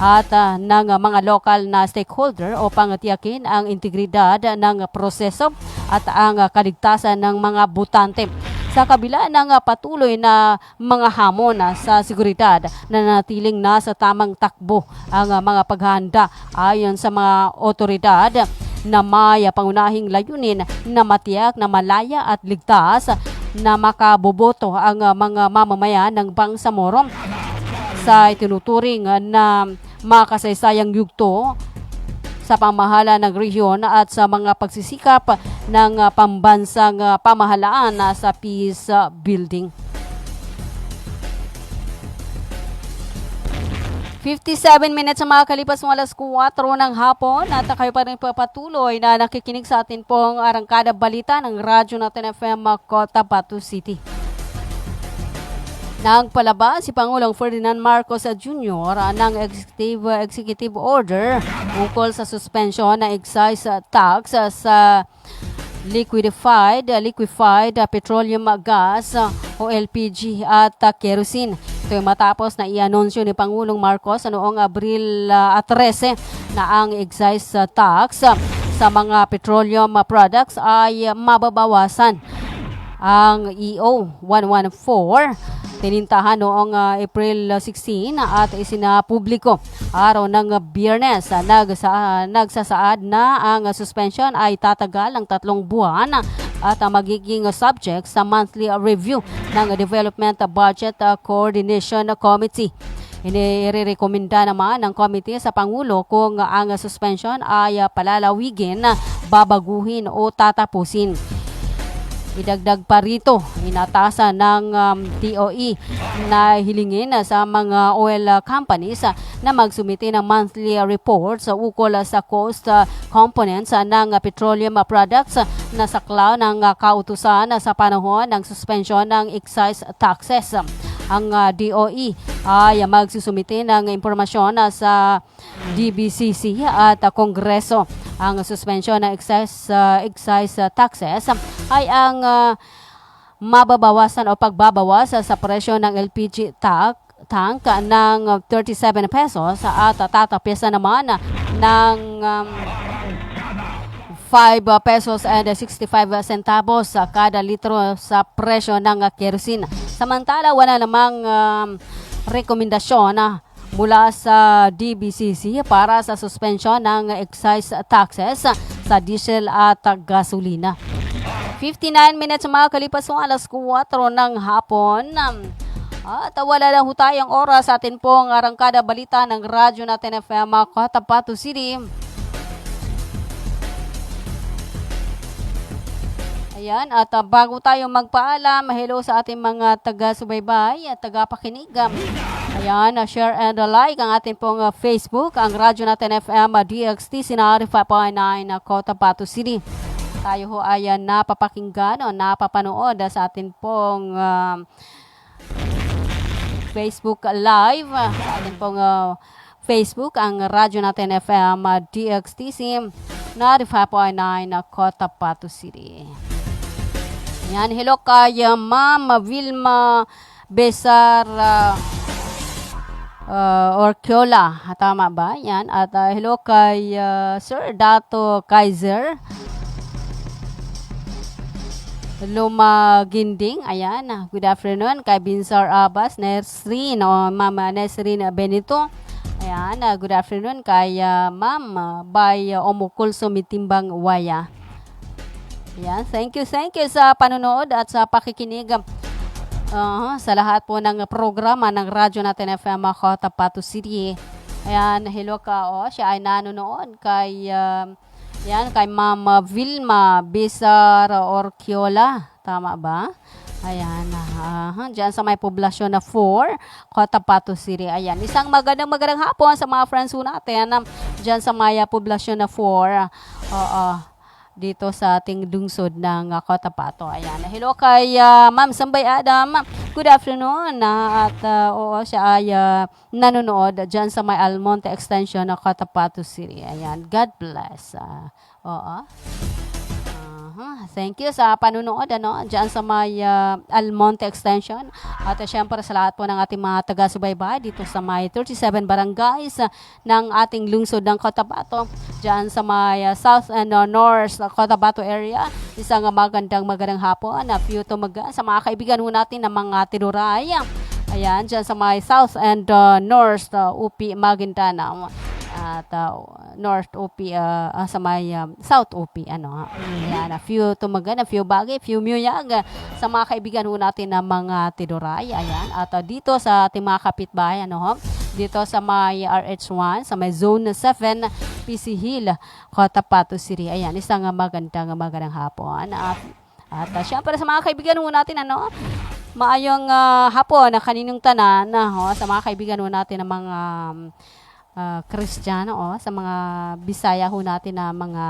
at ng mga lokal na stakeholder upang tiyakin ang integridad ng proseso at ang kaligtasan ng mga botante. Sa kabila ng patuloy na mga hamon sa seguridad, nanatiling nasa tamang takbo ang mga paghahanda ayon sa mga otoridad na may pangunahing layunin na matiyak na malaya at ligtas na makaboboto ang mga mamamayan ng Bangsamoro sa itinuturing na makasaysayang yugto sa pamahala ng rehiyon at sa mga pagsisikap ng pambansang pamahalaan sa peace building. 57 minutes sa mga kalipas ng alas 4 ng hapon at kayo pa rin patuloy na nakikinig sa atin pong Arangkada Balita ng Radyo Natin FM Cotabato City. Nagpalabas si Pangulong Ferdinand Marcos Jr. ng executive order ukol sa suspension ng excise tax sa liquefied petroleum gas o LPG at kerosene. Ito ay matapos na i-anunsyo ni Pangulong Marcos noong Abril 13 na ang excise tax sa mga petroleum products ay mababawasan. Ang EO 114 tinintahan noong April 16 at isinapubliko araw ng Biyernes. Nagsasaad na ang suspension ay tatagal ng 3 buwan at magiging subject sa monthly review ng Development Budget Coordination Committee. Inirekomenda naman ng committee sa Pangulo kung ang suspension ay palalawigin, babaguhin o tatapusin. Idagdag pa rito, inatasan ng DOE na hilingin sa mga oil companies na magsumite ng monthly reports ukol sa cost components ng petroleum products na saklaw ng kautusan sa panahon ng suspension ng excise taxes. Ang DOE ay magsusumite ng impormasyon sa DBCC at Kongreso. Ang suspension ng excise taxes ay ang mababawasan o pagbabawas sa presyo ng LPG tank ng 37 pesos at tatapyasan naman ng 5 pesos and 65 centavos sa kada litro sa presyo ng kerosene. Samantala, wala namang rekomendasyon mula sa DBCC para sa suspension ng excise taxes sa diesel at gasolina. 59 minutes mga kalipas ng alas 4 ng hapon. At wala na ho tayong oras sa atin pong Arangkada Balita ng Radyo Natin FM Cotabato City. Ayan, at bago tayo magpaalam, hello sa ating mga taga-subaybay at taga-pakinig. Ayan, share and like ang ating pong Facebook, ang Radyo Natin FM DXT, Sinari 5.9 Cotabato City. Tayo ho ay napapakinggan o napapanood sa ating pong Facebook Live. Sa ating pong Facebook, ang Radyo Natin FM DXT, Sinari 5.9 Cotabato City. Yan, hello kay Ma'am Vilma Besar Orquiola. Tama ba? Yan. At hello kay Sir Dato Kaiser Lumaginding. Ayan. Good afternoon kay Binsar Abbas Nesrin o Mama Nesrin Benito. Ayan. Good afternoon kay Ma'am by Omukul Sumitimbang Waya. Yan, thank you sa panonood at sa pakikinig sa lahat po ng programa ng Radyo Natin FM Cotabato City. Ayan, hello ka siya ay nanonood kay kay Ma'am Vilma Bisar Orquiola. Tama ba? Ayan, dyan sa may poblasyon na 4, Cotabato City. Ayan, isang magandang hapon sa mga friends po natin dyan sa may poblasyon na 4. Dito sa ating lungsod ng Cotabato. Ayan. Hello kay Ma'am Sambay Adam. Good afternoon. At siya ay nanonood dyan sa may Almonte Extension ng Cotabato City. Ayan. God bless. Thank you sa panunood dyan sa may Almonte Extension. At syempre sa lahat po ng ating mga taga-subaybay dito sa may 37 barangays ng ating lungsod ng Cotabato. Dyan sa may South and North Cotabato area. Isang magandang hapon na few tumaga sa mga kaibigan ho natin ng mga tinuray. Ayan, dyan sa may South and North UP Maguindanao. At North UP sa may South UP ayan, a few tumagan, a few bagay, few muyag sa mga kaibigan ho natin ng mga tinuray. Ayan, at dito sa ating mga kapitbahay dito sa may RH1 sa may Zone 7 PC Hill, Cotabato City. Ayan, isang magandang hapon. At syempre sa mga kaibigan ho natin maayong hapon na kaninong tanan sa mga kaibigan ho natin ng mga Kristiyano sa mga Bisaya ho natin na mga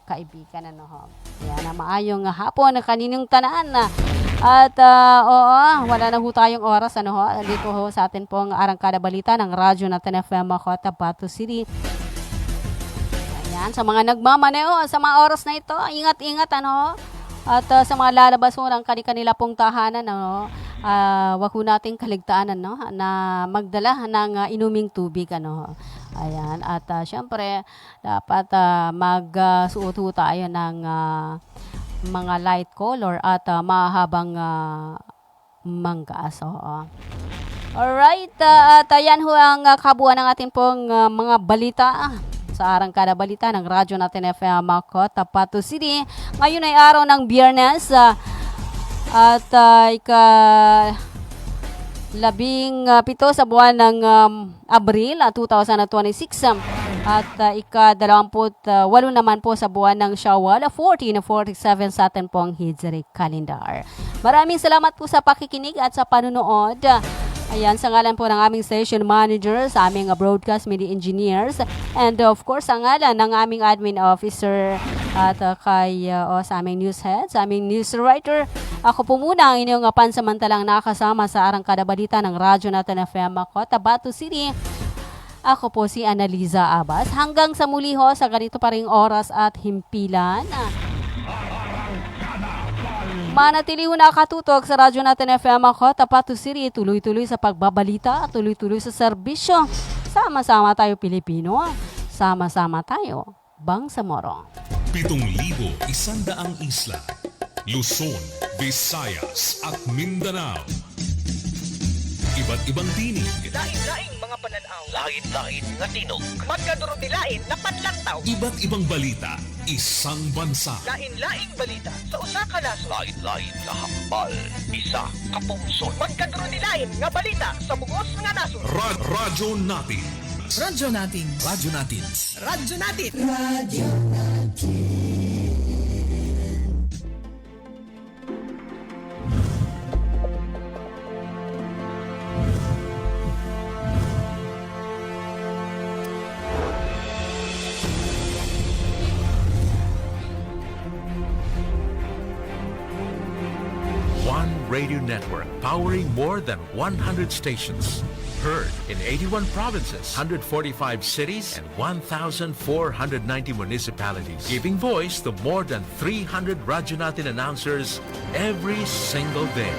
kaibigan Ayan, maayong hapon na kaninong tanan at wala na ho tayong oras dito ho sa atin pong Arangkada Balita ng Radyo natin FM Cotabato City. Ayan, sa mga nagmamaneo sa mga oras na ito, ingat-ingat at sa mga lalabas ho ng kanila pong tahanan wag ho nating kaligtaan na magdala ng inuming tubig Ayan, at syempre dapat magsuot ho tayo ng mga light color at mahabang manggas. Alright, at yan ho ang kabuuan ng ating pong mga balita sa Arangkada Balita ng Radyo natin FM Cotabato City. Ngayon ay araw ng Biyernes at ika-17 sa buwan ng Abril 2026 at ika-28 naman po sa buwan ng Shawwal 1447 sa atin pong Hijri calendar. Maraming salamat po sa pakikinig at sa panunood. Ayan, sa ngalan po ng aming station manager, sa aming broadcast media engineers, and of course, sa ngalan ng aming admin officer at sa aming news head, sa aming news writer, ako po muna ang inyong pansamantalang nakasama sa Arangkada Balita ng Radyo natin FM Cotabato City. Ako po si Analiza Abbas. Hanggang sa muli ho sa ganito pa ring oras at himpilan. Manatili ho nakatutok sa Radyo natin FM Cotabato City. Tuloy-tuloy sa pagbabalita, tuloy-tuloy sa serbisyo. Sama-sama tayo Pilipino. Sama-sama tayo Bangsamoro. 7,100 isla, Luzon, Visayas at Mindanao. Iba't ibang tinig. Lain-laing mga pananaw. Lain-lain nga tinog. Magkadurot-lain na panlantaw. Iba't ibang balita, isang bansa. Lain-laing balita sa usa ka nasod. Lain-lain na hambal, isa ka pungsod. Magkadurot-lain nga balita sa bugos nga nasod. Radyo natin. Radyo natin. Radyo natin. Radyo natin. Radio natin. Radio network powering more than 100 stations. Heard in 81 provinces, 145 cities, and 1,490 municipalities. Giving voice to more than 300 Radyo Natin announcers every single day.